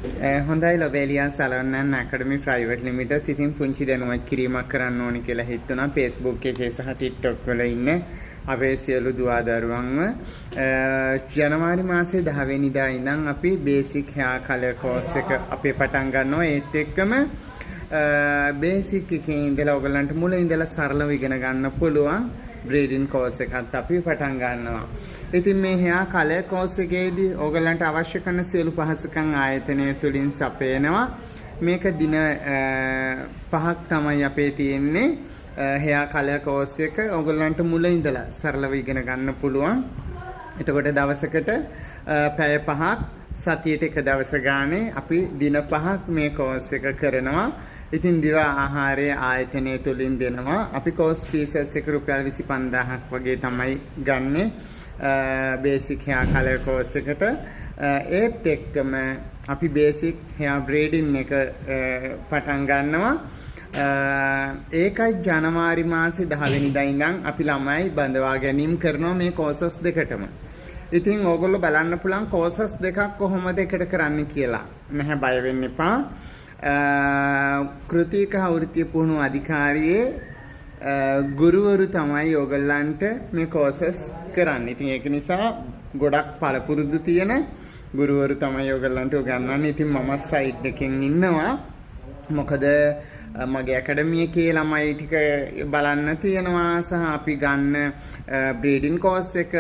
හොඳයි ලොබේලියා සලවන්නන් ඇකඩමි private limited ඉතින් පුංචි දැනුවත් කිරීමක් කරන්න ඕනි කියලා හිතුණා Facebook එකේ සහ TikTok වල ඉන්න අපේ සියලු දුවා දරුවන්ව ජනවාරි මාසයේ 10 වෙනිදා ඉඳන් අපි බේසික් හෙයාර් කලර් කෝස් එක අපි පටන් ගන්නවා ඒත් එක්කම බේසික් එකේ ඉඳලා ඔයගලන්ට මුල ඉඳලා සරලව ඉගෙන ගන්න පුළුවන් බ්‍රීඩින් කෝස් එකත් අපි පටන් ගන්නවා. ඉතින් මේ හෙයාර් කලර් කෝස් එකේදී ඔයගලන්ට අවශ්‍ය කරන සියලු පහසුකම් ආයතනය තුලින් සපයනවා. මේක දින 5ක් තමයි අපේ තියෙන්නේ. හෙයාර් කලර් කෝස් එක ඔයගලන්ට මුල ඉඳලා සරලව ඉගෙන ගන්න පුළුවන්. එතකොට දවසකට පැය 5ක් සතියට එක දවස ගානේ අපි දින 5ක් මේ කෝස් එක කරනවා. ඉතින් දිවා ආහාරයේ ආයතනය තුලින් දෙනවා. අපි කෝස් පීසස් එක රුපියල් 25000ක් වගේ තමයි ගන්නෙ. බේසික් හෙයාර් කලර් කෝස් එකට ඒත් එක්කම අපි බේසික් හෙයාර් බ්‍රීඩින් එක පටන් ගන්නවා. ඒකයි ජනවාරි මාසේ 10 වෙනිදා ඉඳන් අපි ළමයි බඳවා ගැනීම කරනවා මේ කෝසස් දෙකටම. ඉතින් ඕගොල්ලෝ බලන්න පුළුවන් කෝසස් දෙකක් කොහොමද එකට කරන්න කියලා. නැහැ බය වෙන්න එපා. කෘතික වෘත්තීය පුහුණුව අධිකාරියේ ගුරුවරු තමයි ඔයගලන්ට මේ කෝසස් කරන්නේ. ඉතින් ඒක නිසා ගොඩක් පළපුරුදු තියෙන ගුරුවරු තමයි ඔයගලන්ට උගන්වන්නේ. ඉතින් මම සයිඩ් එකෙන් ඉන්නවා. මොකද මගේ ඇකඩමි එකේ ළමයි ටික බලන්න තියෙනවා සහ අපි ගන්න බ්‍රීඩින් කෝස් එක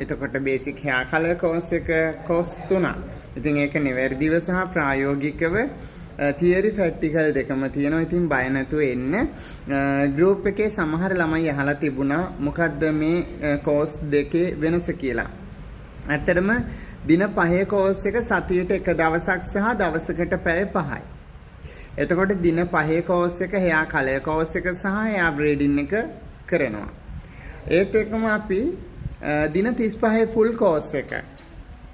එතකොට බේසික් හෙයාර් කලර් කෝස් එක කෝස් 3. ඉතින් ඒක නිවැරදිව සහ ප්‍රායෝගිකව තියරි ප්‍රැක්ටිකල් දෙකම තියෙනවා. ඉතින් බය නැතුව එන්න. ගෲප් එකේ සමහර ළමයි අහලා තිබුණා මොකද්ද මේ කෝස් දෙකේ වෙනස කියලා. ඇත්තටම දින 5 කෝස් එක සතියට එක දවසක් සහ දවසකට පැය 5යි. එතකොට දින 5 කෝස් එක හෙයාර් කලර් කෝස් එක සහ හෙයාර් බ්‍රීඩින් එක කරනවා. ඒත් එක්කම අපි දින 35 ෆුල් කෝස් එක.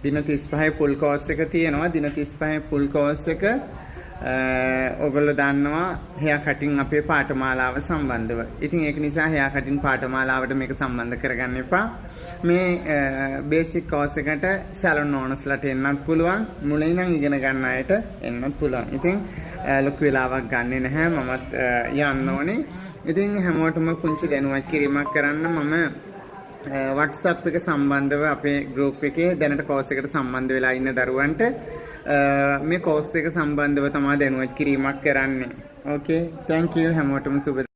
දින 35 ෆුල් කෝස් එක තියෙනවා. දින 35 ෆුල් කෝස් එක ඔයගොල්ලෝ දන්නවා හෙයාර් කටින් අපේ පාඨමාලාව සම්බන්ධව. ඉතින් ඒක නිසා හෙයාර් කටින් පාඨමාලාවට මේක සම්බන්ධ කරගන්න එපා. මේ බේසික් කෝස් එකට සැලොන් ඕනර්ස්ලාට එන්නත් පුළුවන්. මුලින් ඉඳන් ඉගෙන ගන්න අයට එන්නත් පුළුවන්. ඉතින් ලොකු වෙලාවක් ගන්නෙ නැහැ. මමත් යන්න ඕනේ. ඉතින් හැමෝටම පුංචි දැනුවත් කිරීමක් කරන්න මම WhatsApp එක සම්බන්ධව අපේ group එකේ දැනට කෝස් එකට සම්බන්ධ වෙලා ඉන්න දරුවන්ට මේ කෝස් එක සම්බන්ධව තමයි දැනුවත් කිරීමක් කරන්නේ. Okay, thank you හැමෝටම සුබ